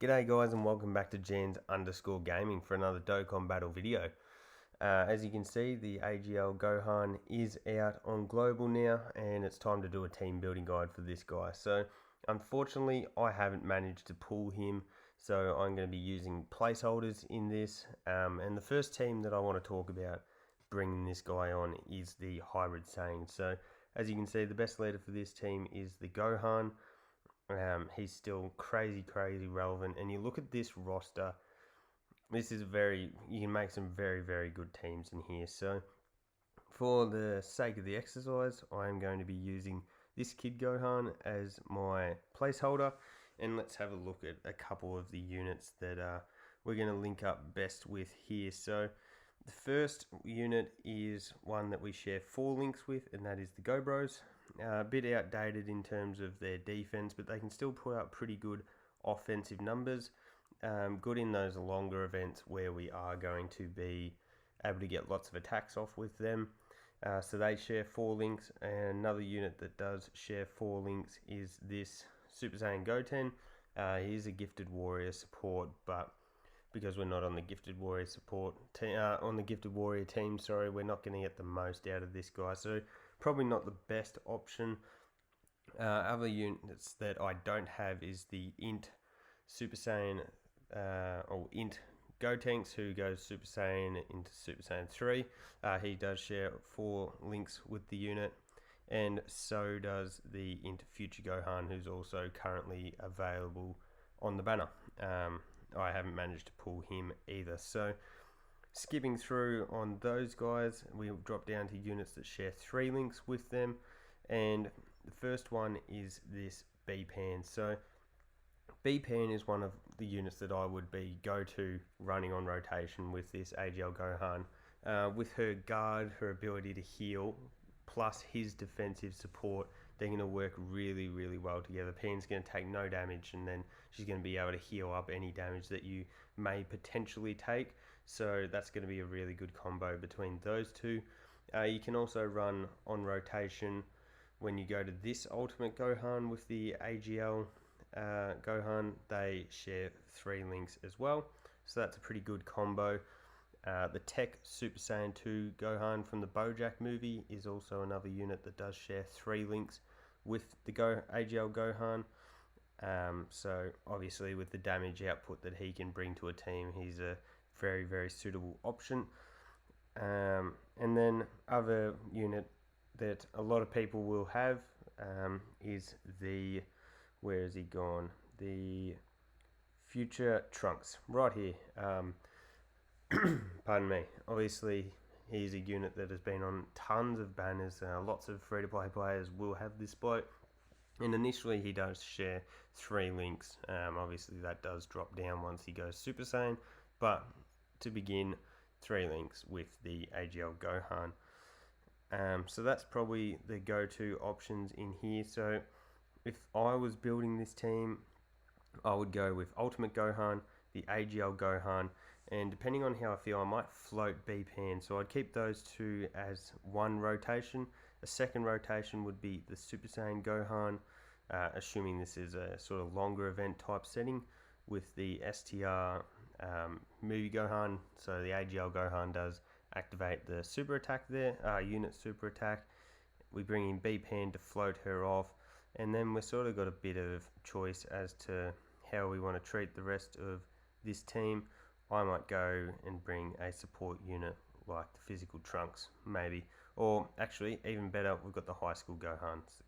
G'day guys and welcome back to Jans_gaming for another Dokkan battle video. As you can see, the AGL Gohan is out on global now and it's time to do a team building guide for this guy. So unfortunately I haven't managed to pull him, so I'm going to be using placeholders in this. And the first team that I want to talk about bringing this guy on is the Hybrid Saiyan. So as you can see, the best leader for this team is the Gohan. He's still crazy relevant, and you look at this roster, this is you can make some very good teams in here. So for the sake of the exercise, I am going to be using this Kid Gohan as my placeholder, and let's have a look at a couple of the units that we're going to link up best with here. So the first unit is one that we share 4 links with, and that is the Go Bros. A bit outdated in terms of their defense, but they can still put up pretty good offensive numbers. Good in those longer events where we are going to be able to get lots of attacks off with them. So they share 4 links, and another unit that does share 4 links is this Super Saiyan Goten. He is a gifted warrior support, but because we're not on the gifted warrior team, sorry, we're not going to get the most out of this guy. So probably not the best option. Other units that I don't have is the Int Super Saiyan or Int Gotenks, who goes Super Saiyan into Super Saiyan 3. He does share 4 links with the unit, and so does the Int Future Gohan, who's also currently available on the banner. I haven't managed to pull him either. So skipping through on those guys, we'll drop down to units that share 3 links with them, and the first one is this B-Pan. So B-Pan is one of the units that I would be go-to running on rotation with this AGL Gohan. With her guard, her ability to heal, plus his defensive support, they're going to work really well together. Pan's going to take no damage, and then she's going to be able to heal up any damage that you may potentially take. So that's going to be a really good combo between those two. You can also run on rotation when you go to this Ultimate Gohan with the AGL Gohan. They share 3 links as well, so that's a pretty good combo. The Tech Super Saiyan 2 Gohan from the BoJack movie is also another unit that does share 3 links with the AGL Gohan. So obviously with the damage output that he can bring to a team, he's a very suitable option. And then other unit that a lot of people will have is the, where is he gone? The Future Trunks, right here. Pardon me. Obviously, he's a unit that has been on tons of banners. Lots of free-to-play players will have this bloke. And initially, he does share 3 links. Obviously, that does drop down once he goes Super Saiyan. But to begin, 3 links with the AGL Gohan. So that's probably the go-to options in here. So if I was building this team, I would go with Ultimate Gohan, the AGL Gohan, and depending on how I feel, I might float B-Pan. So I'd keep those 2 as one rotation. A second rotation would be the Super Saiyan Gohan, assuming this is a sort of longer event type setting, with the STR movie Gohan. So the AGL Gohan does activate the super attack there, unit super attack. We bring in B-Pan to float her off, and then we've sort of got a bit of choice as to how we want to treat the rest of this team. I might go and bring a support unit like the Physical Trunks, maybe. Or actually, even better, we've got the High School Gohans.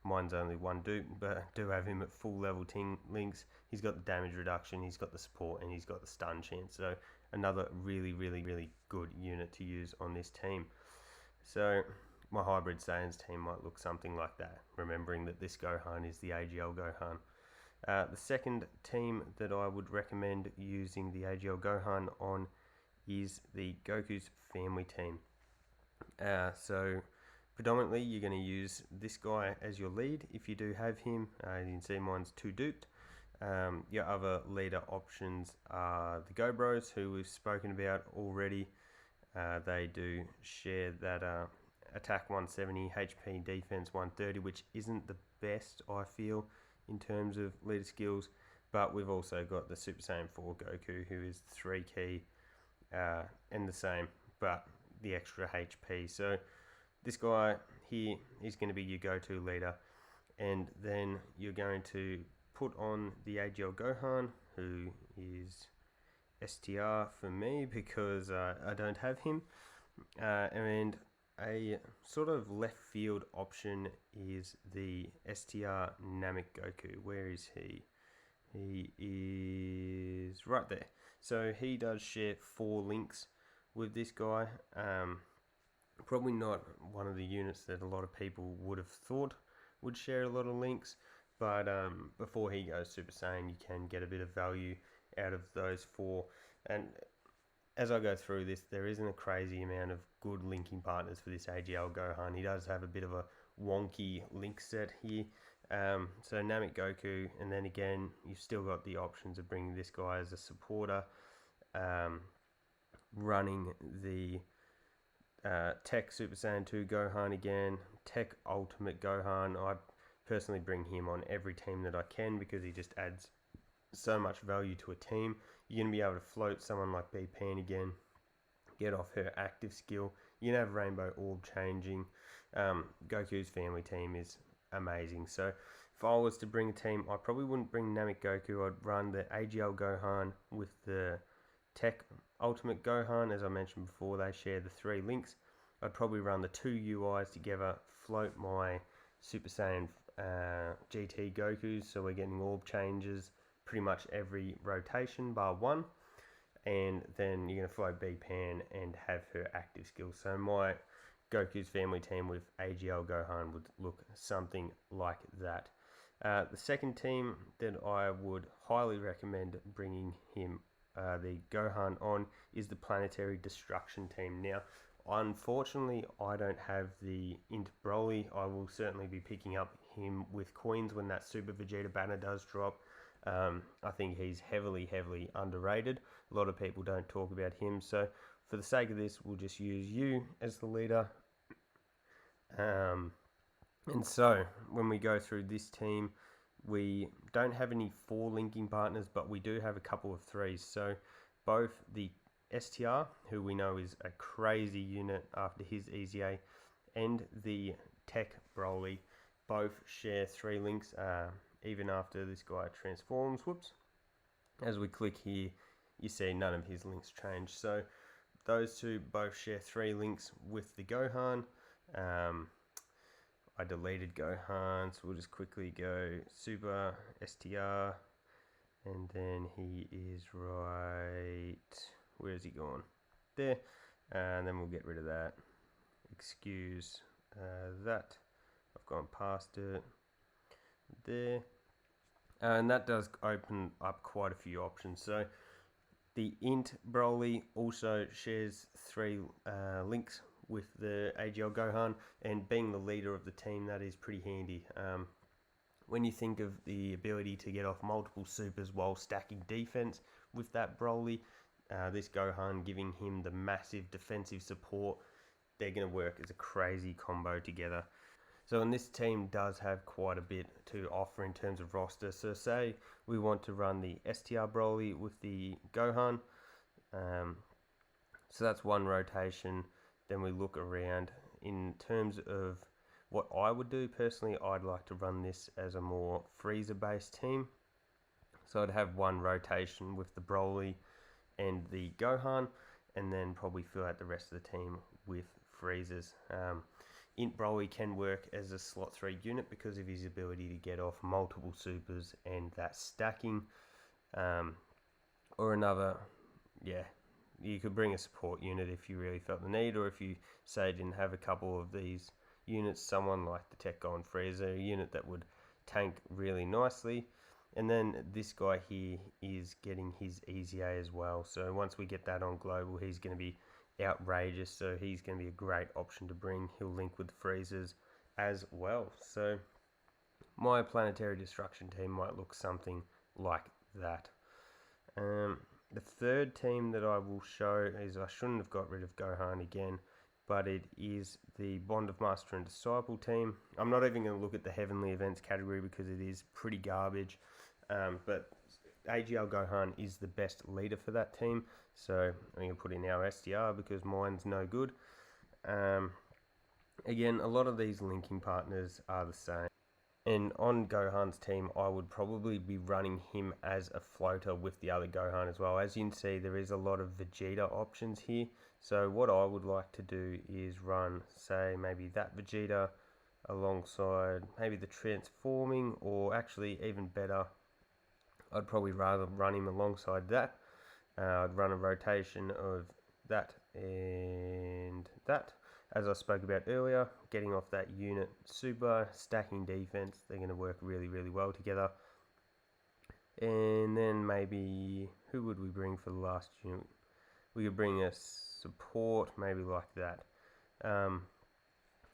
Mine's only 1 dupe, but I do have him at full level links. He's got the damage reduction, he's got the support, and he's got the stun chance. So another really good unit to use on this team. So my Hybrid Saiyans team might look something like that, remembering that this Gohan is the AGL Gohan. The second team that I would recommend using the AGL Gohan on is the Goku's Family team. So predominantly you're going to use this guy as your lead if you do have him. You can see mine's 2 duped. Your other leader options are the Go Bros, who we've spoken about already. They do share that attack 170, HP defense 130, which isn't the best, I feel, in terms of leader skills, But we've also got the Super Saiyan 4 Goku, who is 3 key and the same, but the extra HP. So this guy here is going to be your go-to leader. And then you're going to put on the AGL Gohan, who is STR for me because I don't have him. And a sort of left field option is the STR Namek Goku. Where is he? He is right there. So he does share 4 links with this guy. Probably not one of the units that a lot of people would have thought would share a lot of links, but before he goes Super Saiyan, you can get a bit of value out of those 4. And as I go through this, there isn't a crazy amount of good linking partners for this AGL Gohan. He does have a bit of a wonky link set here. So Namek Goku, and then again, you've still got the options of bringing this guy as a supporter, running the Tech Super Saiyan 2 Gohan again, Tech Ultimate Gohan. I personally bring him on every team that I can because he just adds so much value to a team. You're going to be able to float someone like B Pan again, get off her active skill. You can have Rainbow Orb changing. Goku's family team is amazing. So if I was to bring a team, I probably wouldn't bring Namek Goku. I'd run the AGL Gohan with the Tech Ultimate Gohan. As I mentioned before, they share the 3 links. I'd probably run the 2 UIs together, float my Super Saiyan GT Gokus, so we're getting orb changes pretty much every rotation bar 1, and then you're going to float B Pan and have her active skill. So my Goku's family team with AGL Gohan would look something like that. The second team that I would highly recommend bringing him the Gohan on is the Planetary Destruction team. Now, unfortunately, I don't have the Int Broly. I will certainly be picking up him with coins when that Super Vegeta banner does drop. I think he's heavily underrated. A lot of people don't talk about him. So for the sake of this, we'll just use you as the leader. And so when we go through this team, we don't have any 4 linking partners, but we do have a couple of 3s. So both the STR, who we know is a crazy unit after his EZA, and the Tech Broly both share 3 links even after this guy transforms. Whoops. As we click here, you see none of his links change. So those 2 both share 3 links with the Gohan. I deleted Gohan, so we'll just quickly go Super STR, and then he is right, where is he gone? There, and then we'll get rid of that. Excuse that, I've gone past it. There, and that does open up quite a few options. So the Int Broly also shares 3 links with the AGL Gohan, and being the leader of the team, that is pretty handy. When you think of the ability to get off multiple supers while stacking defense with that Broly, this Gohan giving him the massive defensive support, they're going to work as a crazy combo together. So, and this team does have quite a bit to offer in terms of roster. So say we want to run the STR Broly with the Gohan. So that's one rotation. Then we look around. In terms of what I would do personally, I'd like to run this as a more Frieza based team. So I'd have one rotation with the Broly and the Gohan, and then probably fill out the rest of the team with Friezas. Int Broly can work as a slot 3 unit because of his ability to get off multiple supers and that stacking. Or another, you could bring a support unit if you really felt the need, or if you say didn't have a couple of these units, someone like the Tech Gohan Frieza, a unit that would tank really nicely. And then this guy here is getting his EZA as well. So once we get that on global, he's going to be outrageous. So he's going to be a great option to bring. He'll link with Friezas as well. So my Planetary Destruction team might look something like that. The third team that I will show is, I shouldn't have got rid of Gohan again, but it is the Bond of Master and Disciple team. I'm not even going to look at the Heavenly Events category because it is pretty garbage. But AGL Gohan is the best leader for that team, so I'm going to put in our SDR because mine's no good. Again, a lot of these linking partners are the same. And on Gohan's team, I would probably be running him as a floater with the other Gohan as well. As you can see, there is a lot of Vegeta options here. So what I would like to do is run, say, maybe that Vegeta alongside maybe the transforming, or actually even better, I'd probably rather run him alongside that. I'd run a rotation of that and that. As I spoke about earlier, getting off that unit super, stacking defense, they're going to work really, really well together. And then maybe, who would we bring for the last unit? We could bring a support, maybe like that.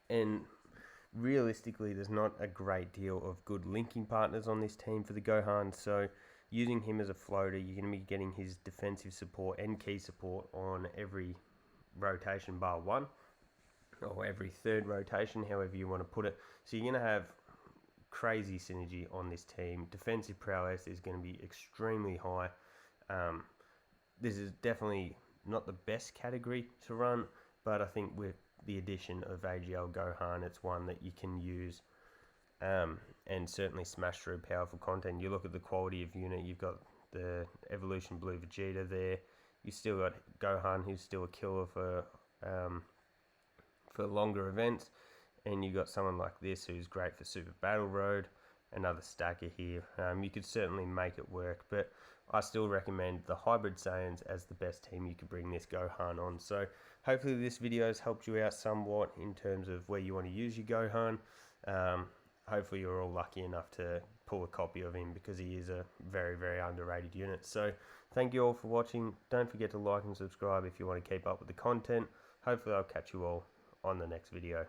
And realistically, there's not a great deal of good linking partners on this team for the Gohan, so using him as a floater, you're going to be getting his defensive support and key support on every rotation bar one, or every third rotation, however you want to put it. So you're going to have crazy synergy on this team. Defensive prowess is going to be extremely high. This is definitely not the best category to run, but I think with the addition of AGL Gohan, it's one that you can use and certainly smash through powerful content. You look at the quality of unit, you've got the Evolution Blue Vegeta there. You still got Gohan, who's still a killer for longer events, and you got someone like this who's great for Super Battle Road. Another stacker here. You could certainly make it work, but I still recommend the Hybrid Saiyans as the best team you could bring this Gohan on. So hopefully this video has helped you out somewhat in terms of where you want to use your Gohan. Hopefully you're all lucky enough to pull a copy of him, because he is a very, very underrated unit. So thank you all for watching. Don't forget to like and subscribe if you want to keep up with the content. Hopefully I'll catch you all on the next video.